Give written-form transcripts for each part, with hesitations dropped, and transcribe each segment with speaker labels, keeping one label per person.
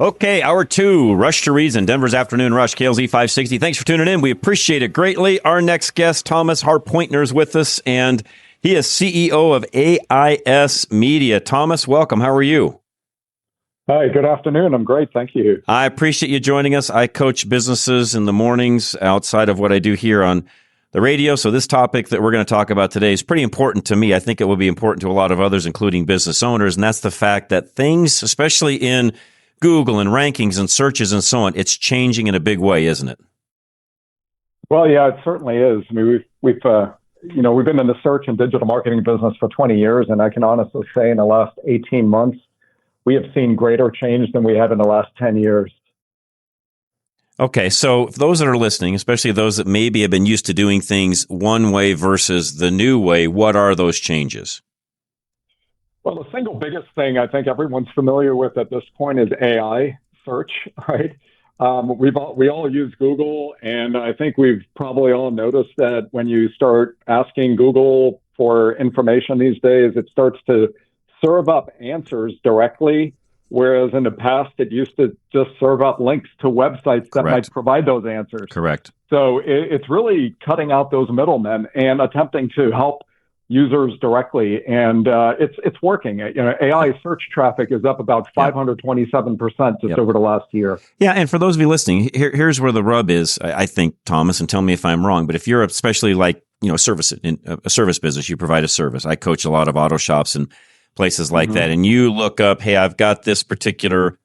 Speaker 1: Okay, hour two, Rush to Reason, Denver's Afternoon Rush, KLZ 560. Thanks for tuning in. We appreciate it greatly. Our next guest, Thomas Harpointner, is with us, and he is CEO of AIS Media. Thomas, welcome. How are you?
Speaker 2: Hi, good afternoon. I'm great. Thank you.
Speaker 1: I appreciate you joining us. I coach businesses in the mornings outside of what I do here on the radio. So this topic that we're going to talk about today is pretty important to me. I think it will be important to a lot of others, including business owners. And that's the fact that things, especially in Google and rankings and searches and so on, it's changing in a big way, isn't it?
Speaker 2: Well, yeah, it certainly is. I mean, we've been in the search and digital marketing business for 20 years, and I can honestly say in the last 18 months, we have seen greater change than we had in the last 10 years.
Speaker 1: Okay, so for those that are listening, especially those that maybe have been used to doing things one way versus the new way, what are those changes?
Speaker 2: Well, the single biggest thing I think everyone's familiar with at this point is AI search, right? We all use Google, and I think we've probably all noticed that when you start asking Google for information these days, it starts to serve up answers directly, whereas in the past it used to just serve up links to websites that might provide those answers.
Speaker 1: Correct.
Speaker 2: So it's really cutting out those middlemen and attempting to help users directly, and it's working. AI search traffic is up about 527% just over the last year.
Speaker 1: Yeah, and for those of you listening, here's where the rub is, I think, Thomas, and tell me if I'm wrong, but if you're especially like, a service business, you provide a service. I coach a lot of auto shops and places like that, and you look up, hey, I've got this particular,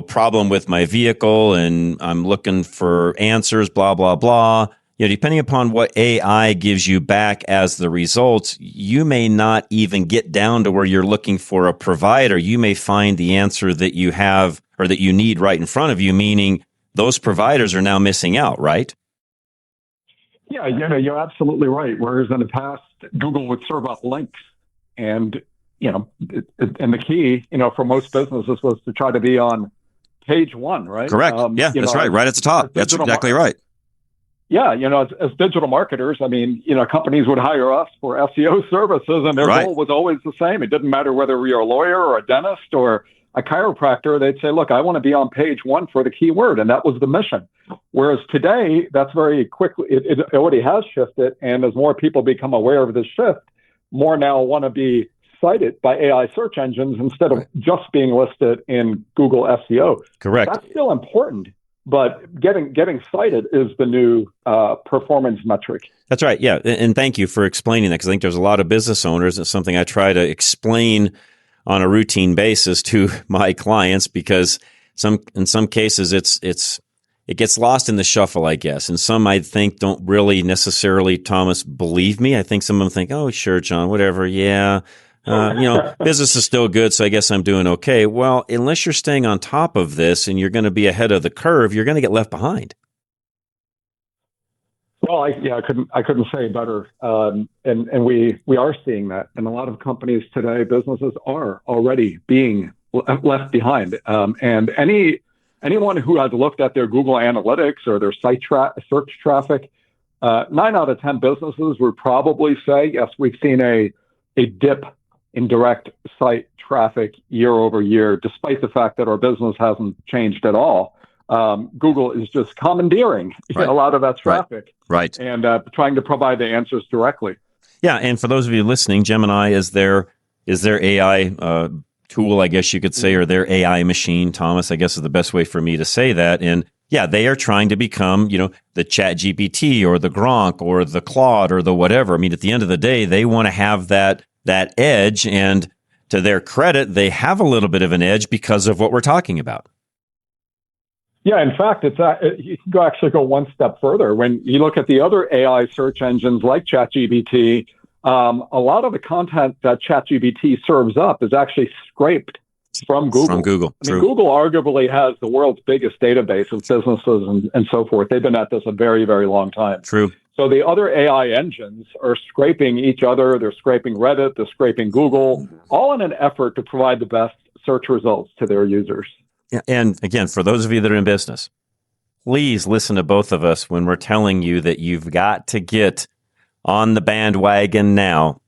Speaker 1: problem with my vehicle, and I'm looking for answers, blah, blah, blah. Depending upon what AI gives you back as the results, you may not even get down to where you're looking for a provider. You may find the answer that you have or that you need right in front of you, meaning those providers are now missing out, right?
Speaker 2: Yeah, you're absolutely right. Whereas in the past, Google would serve up links, and and the key, for most businesses was to try to be on page one, right?
Speaker 1: Correct. That's right. Right at the top. That's exactly right.
Speaker 2: Yeah, as digital marketers, I mean, companies would hire us for SEO services, and their goal was always the same. It didn't matter whether you're a lawyer or a dentist or a chiropractor. They'd say, look, I want to be on page one for the keyword, and that was the mission. Whereas today, that's very quickly, it already has shifted, and as more people become aware of this shift, more now want to be cited by AI search engines instead of just being listed in Google SEO.
Speaker 1: Correct.
Speaker 2: That's still important. But getting cited is the new performance metric.
Speaker 1: That's right. Yeah. And thank you for explaining that, because I think there's a lot of business owners. It's something I try to explain on a routine basis to my clients, because in some cases it gets lost in the shuffle, I guess. And some, I think, don't really necessarily, Thomas, believe me. I think some of them think, oh, sure, John, whatever. Yeah. Business is still good, so I guess I'm doing okay. Well, unless you're staying on top of this and you're going to be ahead of the curve, you're going to get left behind.
Speaker 2: Well, I couldn't say better. And we are seeing that. And a lot of companies today, businesses are already being left behind. And anyone who has looked at their Google Analytics or their site search traffic, 9 out of 10 businesses would probably say, yes, we've seen a dip in direct site traffic year over year, despite the fact that our business hasn't changed at all. Google is just commandeering a lot of that traffic, and trying to provide the answers directly.
Speaker 1: Yeah, and for those of you listening, Gemini is their AI tool, I guess you could say, or their AI machine. Thomas, I guess, is the best way for me to say that. And yeah, they are trying to become, the ChatGPT or the Gronk or the Claude or the whatever. I mean, at the end of the day, they want to have that edge, and to their credit, they have a little bit of an edge because of what we're talking about.
Speaker 2: Yeah, in fact, you can actually go one step further. When you look at the other AI search engines like ChatGPT, a lot of the content that ChatGPT serves up is actually scraped from Google.
Speaker 1: From Google.
Speaker 2: I mean, Google arguably has the world's biggest database of businesses and so forth. They've been at this a very, very long time.
Speaker 1: True.
Speaker 2: So the other AI engines are scraping each other. They're scraping Reddit. They're scraping Google, all in an effort to provide the best search results to their users.
Speaker 1: Yeah, and again, for those of you that are in business, please listen to both of us when we're telling you that you've got to get on the bandwagon now.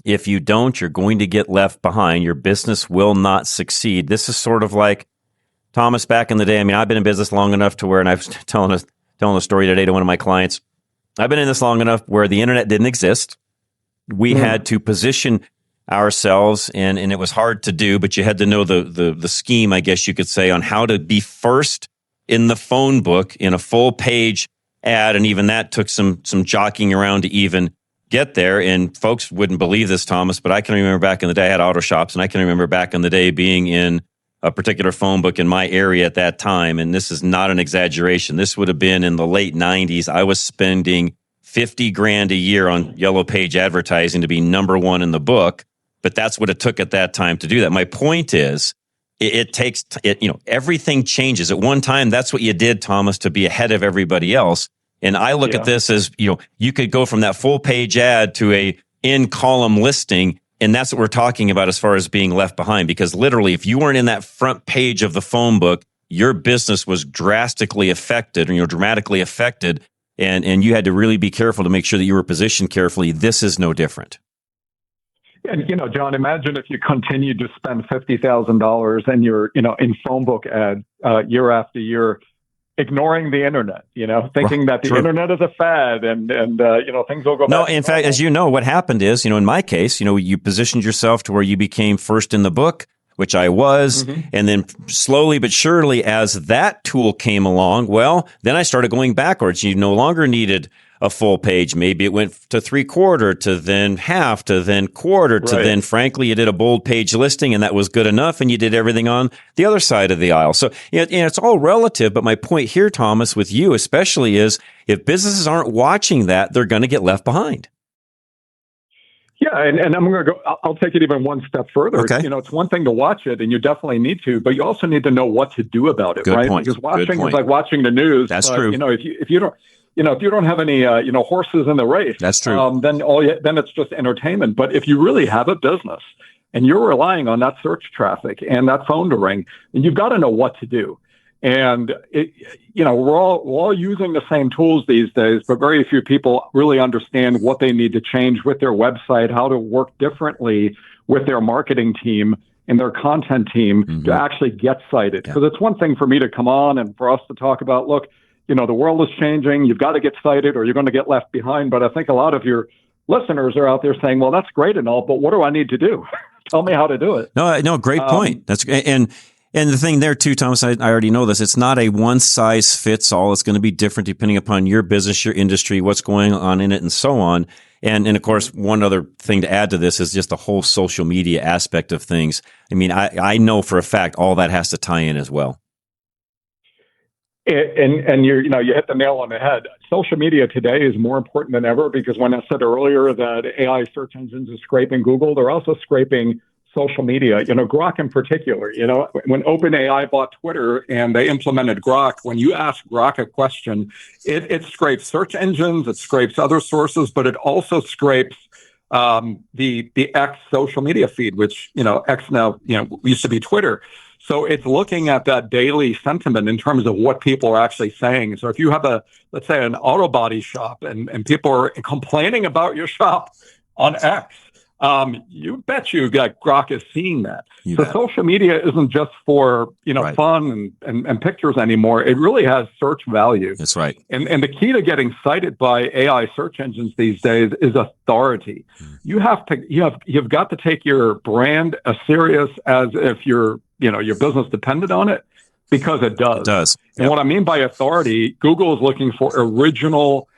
Speaker 1: If you don't, you're going to get left behind. Your business will not succeed. This is sort of like, Thomas, back in the day, I mean, I've been in business long enough to where, and I was telling a story today to one of my clients. I've been in this long enough where the internet didn't exist. We had to position ourselves, and it was hard to do, but you had to know the scheme, I guess you could say, on how to be first in the phone book in a full page ad. And even that took some jockeying around to even get there. And folks wouldn't believe this, Thomas, but I can remember back in the day, I had auto shops, and I can remember back in the day being in a particular phone book in my area at that time. And this is not an exaggeration. This would have been in the late 90s. I was spending $50,000 a year on yellow page advertising to be number one in the book. But that's what it took at that time to do that. My point is, it takes, everything changes. At one time, that's what you did, Thomas, to be ahead of everybody else. And I look at this as, you could go from that full page ad to a in-column listing. And that's what we're talking about as far as being left behind. Because literally, if you weren't in that front page of the phone book, your business was drastically affected, or dramatically affected. And you had to really be careful to make sure that you were positioned carefully. This is no different.
Speaker 2: And, John, imagine if you continued to spend $50,000 and you're, in phone book ads year after year, ignoring the internet, thinking that the internet is a fad and things will go back.
Speaker 1: No, in fact, as you know, what happened is, in my case, you positioned yourself to where you became first in the book, which I was. And then slowly but surely, as that tool came along, well, then I started going backwards. You no longer needed a full page. Maybe it went to 3/4 to then half to then quarter to then, frankly, you did a bold page listing, and that was good enough. And you did everything on the other side of the aisle. So it's all relative. But my point here, Thomas, with you especially, is if businesses aren't watching that, they're going to get left behind.
Speaker 2: Yeah, and I'm going to go. I'll take it even one step further.
Speaker 1: Okay.
Speaker 2: It's one thing to watch it, and you definitely need to, but you also need to know what to do about it.
Speaker 1: Good
Speaker 2: right?
Speaker 1: point.
Speaker 2: Because watching is like watching the news.
Speaker 1: That's true.
Speaker 2: If you don't have any horses in the race,
Speaker 1: that's true.
Speaker 2: Then it's just entertainment. But if you really have a business and you're relying on that search traffic and that phone to ring, then you've got to know what to do. And we're all using the same tools these days, but very few people really understand what they need to change with their website, how to work differently with their marketing team and their content team to actually get cited. Because it's one thing for me to come on and for us to talk about, look, the world is changing. You've got to get cited or you're going to get left behind. But I think a lot of your listeners are out there saying, well, that's great and all, but what do I need to do? Tell me how to do it.
Speaker 1: No, great point. That's and the thing there too, Thomas, I already know this. It's not a one size fits all. It's going to be different depending upon your business, your industry, what's going on in it, and so on. And of course, one other thing to add to this is just the whole social media aspect of things. I mean, I know for a fact all that has to tie in as well.
Speaker 2: And you hit the nail on the head. Social media today is more important than ever because when I said earlier that AI search engines are scraping Google, they're also scraping social media. Grok in particular. When OpenAI bought Twitter and they implemented Grok, when you ask Grok a question, it scrapes search engines, it scrapes other sources, but it also scrapes the X social media feed, which X now used to be Twitter. So it's looking at that daily sentiment in terms of what people are actually saying. So if you have let's say an auto body shop and people are complaining about your shop on X, you bet you that Grok is seeing that. So social media isn't just for, fun and pictures anymore. It really has search value.
Speaker 1: That's right.
Speaker 2: And the key to getting cited by AI search engines these days is authority. You've got to take your brand as serious as if your business depended on it, because it does.
Speaker 1: It does.
Speaker 2: And what I mean by authority, Google is looking for original,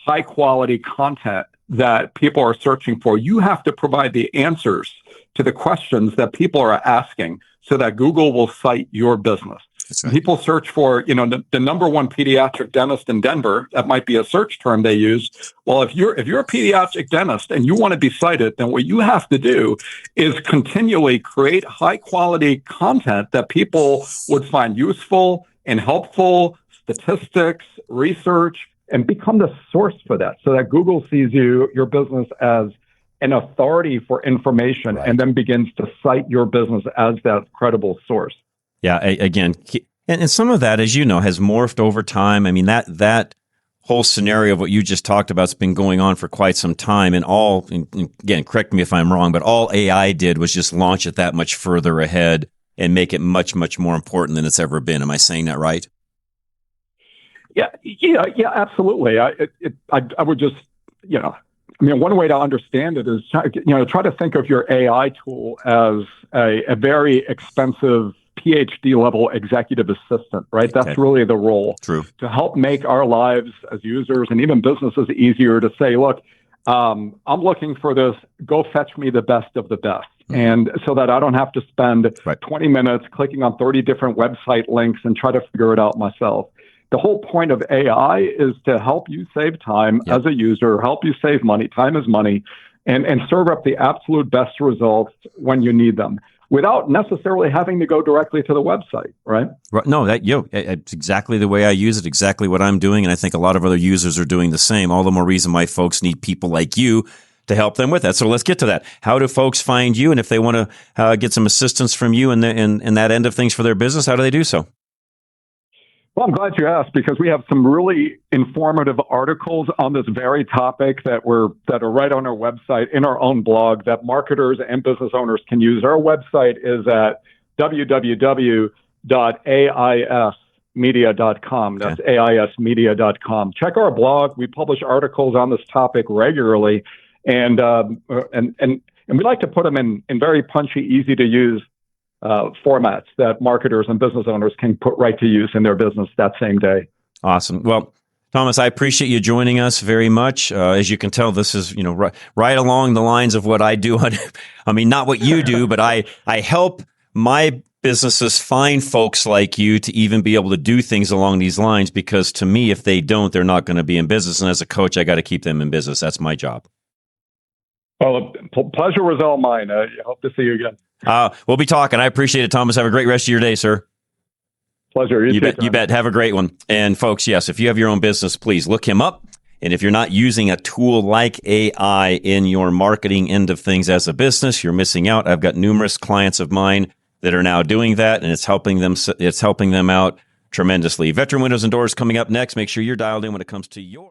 Speaker 2: high quality content that people are searching for. You have to provide the answers to the questions that people are asking so that Google will cite your business. That's right. People search for, the number one pediatric dentist in Denver. That might be a search term they use. Well, if you're a pediatric dentist and you want to be cited, then what you have to do is continually create high quality content that people would find useful and helpful, statistics, research, and become the source for that so that Google sees your business as an authority for information and then begins to cite your business as that credible source.
Speaker 1: Yeah, again, and some of that, as you know, has morphed over time. I mean, that whole scenario of what you just talked about has been going on for quite some time. And again, correct me if I'm wrong, but all AI did was just launch it that much further ahead and make it much, much more important than it's ever been. Am I saying that right?
Speaker 2: Yeah, absolutely. I would just, one way to understand it is, try to think of your AI tool as a very expensive PhD level executive assistant, right? That's really the role.
Speaker 1: True.
Speaker 2: To help make our lives as users and even businesses easier to say, look, I'm looking for this, go fetch me the best of the best. And so that I don't have to spend 20 minutes clicking on 30 different website links and try to figure it out myself. The whole point of AI is to help you save time as a user, help you save money. Time is money, and serve up the absolute best results when you need them, without necessarily having to go directly to the website, right?
Speaker 1: No, it's exactly the way I use it, exactly what I'm doing, and I think a lot of other users are doing the same. All the more reason why folks need people like you to help them with that. So let's get to that. How do folks find you, and if they want to get some assistance from you in that end of things for their business, how do they do so?
Speaker 2: Well, I'm glad you asked, because we have some really informative articles on this very topic that are right on our website, in our own blog, that marketers and business owners can use. Our website is at www.aismedia.com. That's aismedia.com. Check our blog. We publish articles on this topic regularly, and we like to put them in very punchy, easy to use formats that marketers and business owners can put right to use in their business that same day. Awesome.
Speaker 1: Well, Thomas, I appreciate you joining us very much. As you can tell, this is right along the lines of what I do. I mean, not what you do, but I help my businesses find folks like you to even be able to do things along these lines, because to me, if they don't, they're not going to be in business. And as a coach, I got to keep them in business. That's my job.
Speaker 2: Well, pleasure was all mine. I hope to see you again.
Speaker 1: We'll be talking. I appreciate it, Thomas. Have a great rest of your day, sir.
Speaker 2: Pleasure.
Speaker 1: You bet. Have a great one. And folks, yes, if you have your own business, please look him up. And if you're not using a tool like AI in your marketing end of things as a business, you're missing out. I've got numerous clients of mine that are now doing that, and it's helping them out tremendously. Veteran Windows and Doors coming up next. Make sure you're dialed in when it comes to your